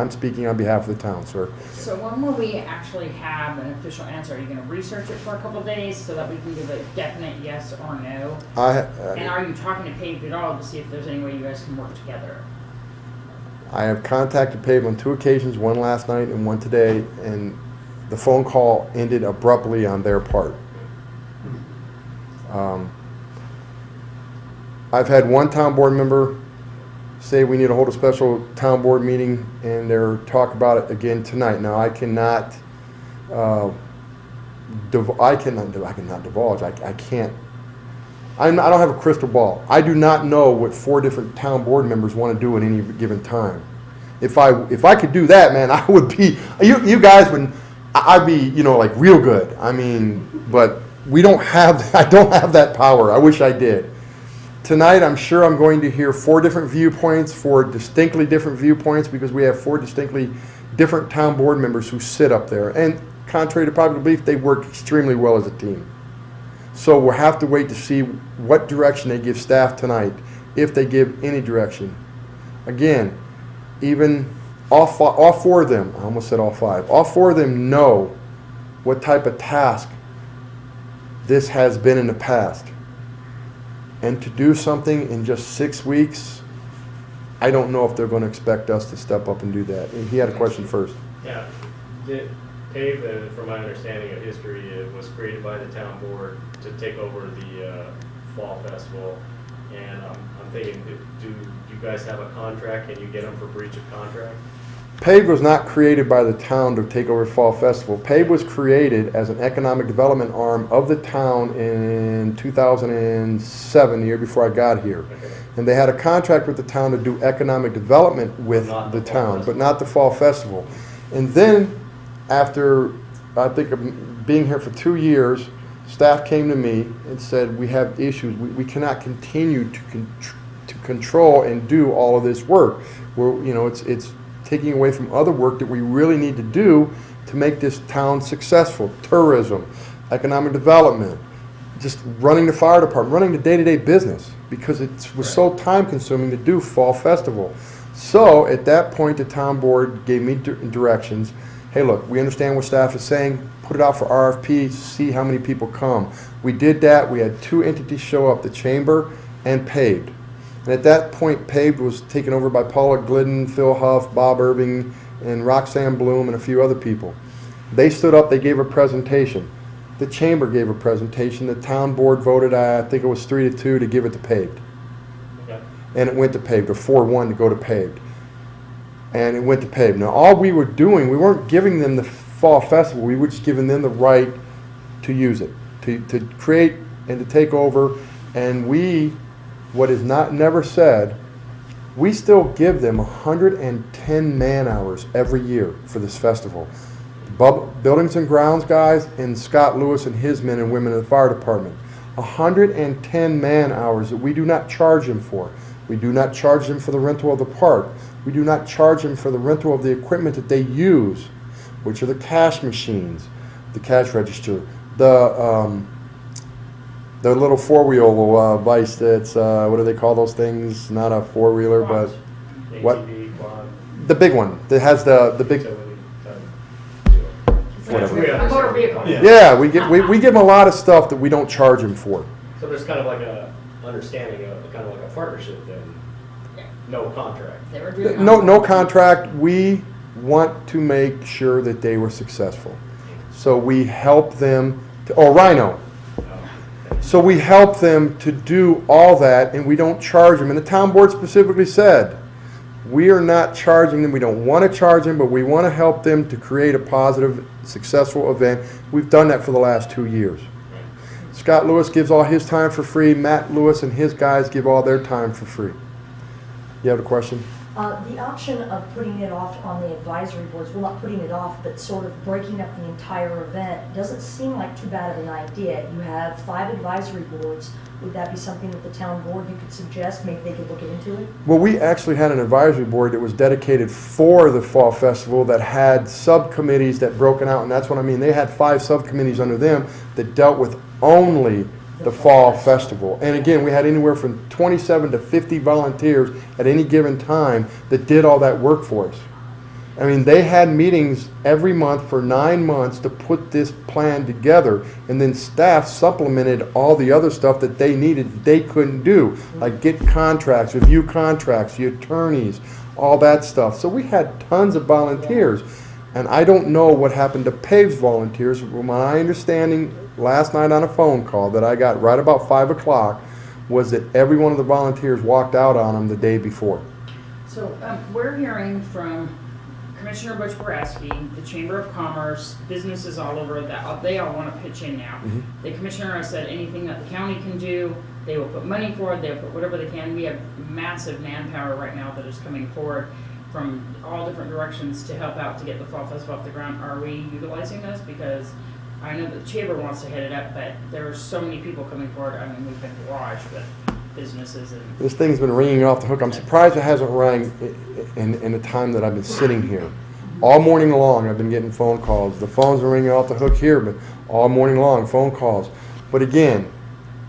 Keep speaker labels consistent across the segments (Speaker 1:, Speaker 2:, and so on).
Speaker 1: I'm speaking on behalf of the town, sir.
Speaker 2: So when will we actually have an official answer? Are you going to research it for a couple of days so that we can give a definite yes or no? And are you talking to Paved at all to see if there's any way you guys can work together?
Speaker 1: I have contacted Paved on 2 occasions, one last night and one today, and the phone call ended abruptly on their part. I've had one town board member say we need to hold a special town board meeting, and they're talking about it again tonight. Now I cannot divulge. I can't. I don't have a crystal ball. I do not know what 4 different town board members want to do at any given time. If I could do that, man, I would be. You guys would. I'd be, like real good. I mean, but we don't have. I don't have that power. I wish I did. Tonight, I'm sure I'm going to hear 4 different viewpoints, 4 distinctly different viewpoints, because we have 4 distinctly different town board members who sit up there. And contrary to popular belief, they work extremely well as a team. So we'll have to wait to see what direction they give staff tonight, if they give any direction. Again, even all 4 of them, I almost said all 5, all 4 of them know what type of task this has been in the past. And to do something in just 6 weeks, I don't know if they're going to expect us to step up and do that. And he had a question first.
Speaker 3: Yeah. PAVE, from my understanding of history, it was created by the town board to take over the fall festival. And I'm thinking, do you guys have a contract? Can you get them for breach of contract?
Speaker 1: PAVE was not created by the town to take over Fall Festival. PAVE was created as an economic development arm of the town in 2007, the year before I got here.
Speaker 3: Okay.
Speaker 1: And they had a contract with the town to do economic development with the town, but not the Fall Festival. And then, after, I think, of being here for 2 years, staff came to me and said, we have issues. We cannot continue to control and do all of this work. It's taking away from other work that we really need to do to make this town successful. Tourism, economic development, just running the fire department, running the day-to-day business, because it was so time-consuming to do Fall Festival. So at that point, the town board gave me directions. Hey, look, we understand what staff is saying. Put it out for RFP, see how many people come. We did that. We had 2 entities show up, the Chamber and Paved. And at that point, Paved was taken over by Paula Glidden, Phil Huff, Bob Irving, and Roxanne Bloom, and a few other people. They stood up, they gave a presentation. The Chamber gave a presentation. The town board voted, I think it was 3-2 to give it to Paved.
Speaker 3: Okay.
Speaker 1: And it went to Paved, or 4-1 to go to Paved. And it went to Paved. Now, all we were doing, we weren't giving them the Fall Festival, we were just giving them the right to use it, to create and to take over. And we, what is never said, we still give them 110 man-hours every year for this festival. Buildings and grounds guys and Scott Lewis and his men and women in the fire department. 110 man-hours that we do not charge them for. We do not charge them for the rental of the park. We do not charge them for the rental of the equipment that they use, which are the cash machines, the cash register, the little 4-wheel vice that's, what do they call those things? Not a 4-wheeler, but what?
Speaker 3: ATV, quad.
Speaker 1: The big one that has the big, whatever.
Speaker 2: A motor vehicle.
Speaker 1: Yeah, we give them a lot of stuff that we don't charge them for.
Speaker 3: So there's kind of like a understanding of kind of like a partnership then.
Speaker 2: Yeah.
Speaker 3: No contract.
Speaker 2: They were doing
Speaker 1: No contract. We want to make sure that they were successful. So we help them Rhino. So we help them to do all that, and we don't charge them. And the town board specifically said, we are not charging them. We don't want to charge them, but we want to help them to create a positive, successful event. We've done that for the last 2 years. Scott Lewis gives all his time for free. Matt Lewis and his guys give all their time for free. You have a question?
Speaker 4: The option of putting it off on the advisory boards, well, not putting it off, but sort of breaking up the entire event, doesn't seem like too bad of an idea. You have 5 advisory boards. Would that be something that the town board you could suggest? Maybe they could look into it?
Speaker 1: Well, we actually had an advisory board that was dedicated for the Fall Festival that had subcommittees that broken out, and that's what I mean. They had 5 subcommittees under them that dealt with only the Fall Festival. And again, we had anywhere from 27 to 50 volunteers at any given time that did all that work for us. I mean, they had meetings every month for 9 months to put this plan together, and then staff supplemented all the other stuff that they needed they couldn't do, like get contracts, review contracts, the attorneys, all that stuff. So we had tons of volunteers, and I don't know what happened to PAVE's volunteers. Well, my understanding last night on a phone call that I got right about 5 o'clock was that every one of the volunteers walked out on them the day before.
Speaker 2: So we're hearing from Commissioner Butch Boraski, the Chamber of Commerce, businesses all over that they all want to pitch in now. The commissioner has said anything that the county can do, they will put money forward, they'll put whatever they can. We have massive manpower right now that is coming forward from all different directions to help out to get the Fall Festival off the ground. Are we utilizing this? Because I know the Chamber wants to head it up, but there are so many people coming forward. I mean, we've been barraged with businesses and
Speaker 1: This thing's been ringing off the hook. I'm surprised it hasn't rang in the time that I've been sitting here. All morning long, I've been getting phone calls. The phones are ringing off the hook here, but all morning long, phone calls. But again,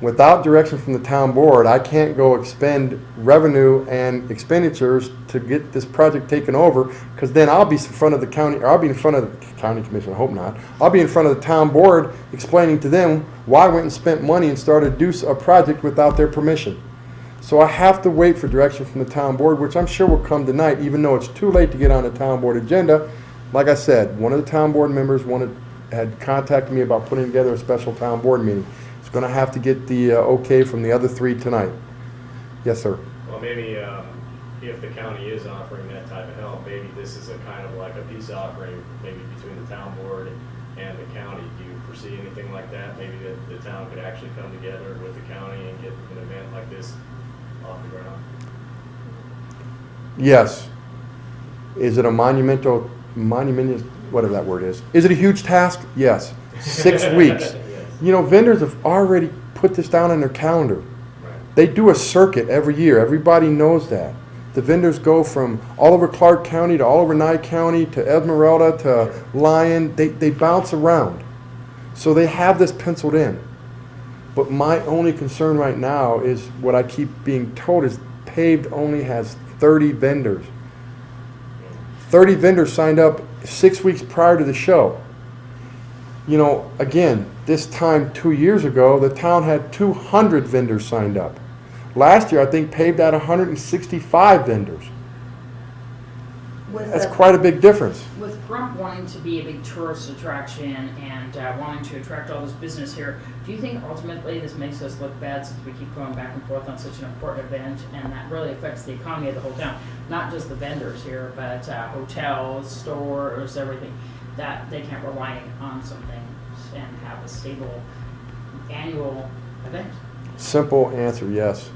Speaker 1: without direction from the town board, I can't go expend revenue and expenditures to get this project taken over, because then I'll be in front of the county, or I'll be in front of the county commission, I hope not. I'll be in front of the town board explaining to them why I went and spent money and started to do a project without their permission. So I have to wait for direction from the town board, which I'm sure will come tonight, even though it's too late to get on the town board agenda. Like I said, one of the town board members had contacted me about putting together a special town board meeting. It's going to have to get the okay from the other 3 tonight. Yes, sir.
Speaker 3: Well, maybe if the county is offering that type of help, maybe this is a kind of like a peace offering, maybe between the town board and the county. Do you foresee anything like that? Maybe the town could actually come together with the county and get an event like this off the ground?
Speaker 1: Yes. Is it a monumental, whatever that word is? Is it a huge task? Yes. 6 weeks.
Speaker 3: Yes.
Speaker 1: You know, vendors have already put this down on their calendar.
Speaker 3: Right.
Speaker 1: They do a circuit every year. Everybody knows that. The vendors go from all over Clark County to all over Nye County to Esmeralda to Lyon. They bounce around. So they have this penciled in. But my only concern right now is what I keep being told is Paved only has 30 vendors. 30 vendors signed up 6 weeks prior to the show. You know, again, this time 2 years ago, the town had 200 vendors signed up. Last year, I think Paved had 165 vendors. That's quite a big difference.
Speaker 2: with Pahrump wanting to be a big tourist attraction and wanting to attract all this business here, do you think ultimately this makes us look bad since we keep going back and forth on such an important event, and that really affects the economy of the whole town? Not just the vendors here, but hotels, stores, everything, that they can't rely on something and have a stable annual event?
Speaker 1: Simple answer, yes.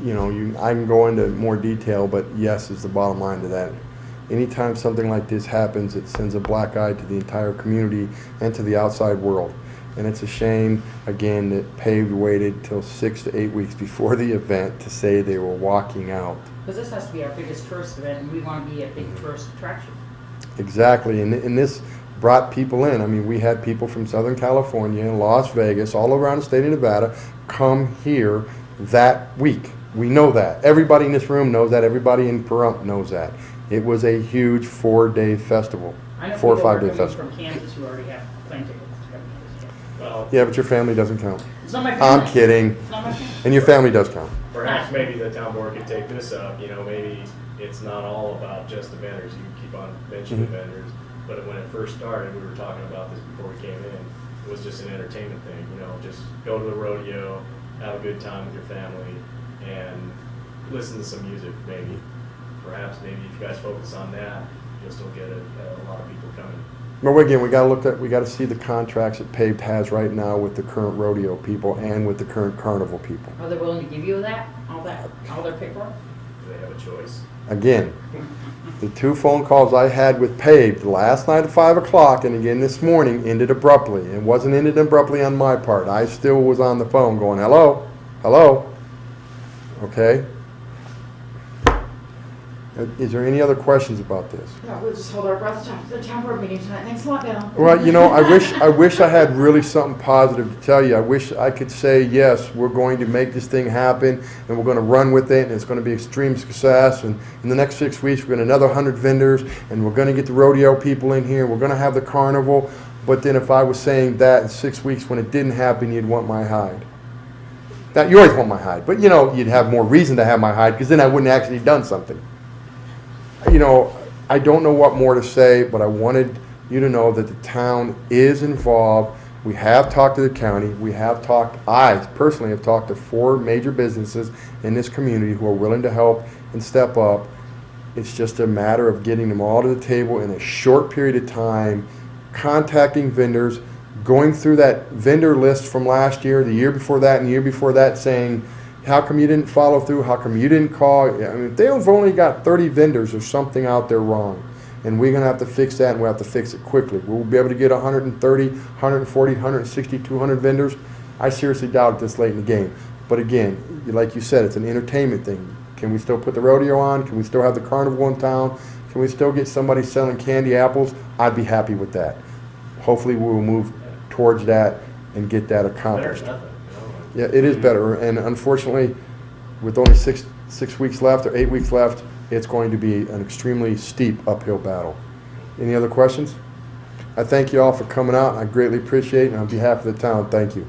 Speaker 1: You know, I can go into more detail, but yes is the bottom line to that. Anytime something like this happens, it sends a black eye to the entire community and to the outside world. And it's a shame, again, that Paved waited till 6 to 8 weeks before the event to say they were walking out.
Speaker 2: Because this has to be our biggest tourist event, and we want to be a big tourist attraction.
Speaker 1: Exactly, and this brought people in. I mean, we had people from Southern California, Las Vegas, all around the state of Nevada come here that week. We know that. Everybody in this room knows that. Everybody in Pahrump knows that. It was a huge 4-day festival,
Speaker 2: I know
Speaker 1: 4 or
Speaker 2: people
Speaker 1: 5 day
Speaker 2: are coming
Speaker 1: festival.
Speaker 2: from Kansas who already have plane tickets to come to this.
Speaker 3: Well,
Speaker 1: Yeah, but your family doesn't count.
Speaker 2: It's not my family.
Speaker 1: I'm kidding.
Speaker 2: It's not my family.
Speaker 1: And your family does count.
Speaker 3: perhaps maybe the town board could take this up, you know, maybe it's not all about just the vendors, you keep on mentioning
Speaker 1: Mhm.
Speaker 3: vendors, but when it first started, we were talking about this before we came in, it was just an entertainment thing, you know, just go to the rodeo, have a good time with your family, and listen to some music, maybe. Perhaps maybe if you guys focus on that, you'll still get a lot of people coming.
Speaker 1: But again, we got to see the contracts that Paved has right now with the current rodeo people and with the current carnival people.
Speaker 2: Are they willing to give you all their paperwork?
Speaker 3: Do they have a choice?
Speaker 1: Again, the 2 phone calls I had with Paved last night at 5 o'clock and again this morning ended abruptly. It wasn't ended abruptly on my part. I still was on the phone going, hello, hello, okay? Is there any other questions about this?
Speaker 2: Yeah, we'll just hold our breath till the town board meeting tonight. Thanks a lot, Bill.
Speaker 1: Well, you know, I wish I had really something positive to tell you. I wish I could say, yes, we're going to make this thing happen, and we're going to run with it, and it's going to be extreme success, and in the next 6 weeks, we're going to another 100 vendors, and we're going to get the rodeo people in here, we're going to have the carnival. But then if I was saying that in 6 weeks when it didn't happen, you'd want my hide. Now, you always want my hide, but, you know, you'd have more reason to have my hide, because then I wouldn't actually have done something. You know, I don't know what more to say, but I wanted you to know that the town is involved. We have talked to the county. We have talked, I personally have talked to 4 major businesses in this community who are willing to help and step up. It's just a matter of getting them all to the table in a short period of time, contacting vendors, going through that vendor list from last year, the year before that, and the year before that, saying, how come you didn't follow through? How come you didn't call? I mean, if they've only got 30 vendors, there's something out there wrong. And we're going to have to fix that, and we'll have to fix it quickly. We'll be able to get 130, 140, 160, 200 vendors. I seriously doubt it this late in the game. But again, like you said, it's an entertainment thing. Can we still put the rodeo on? Can we still have the carnival in town? Can we still get somebody selling candy apples? I'd be happy with that. Hopefully we will move towards that and get that accomplished. Yeah, it is better, and unfortunately, with only six weeks left or 8 weeks left, it's going to be an extremely steep uphill battle. Any other questions? I thank you all for coming out. I greatly appreciate it, and on behalf of the town, thank you.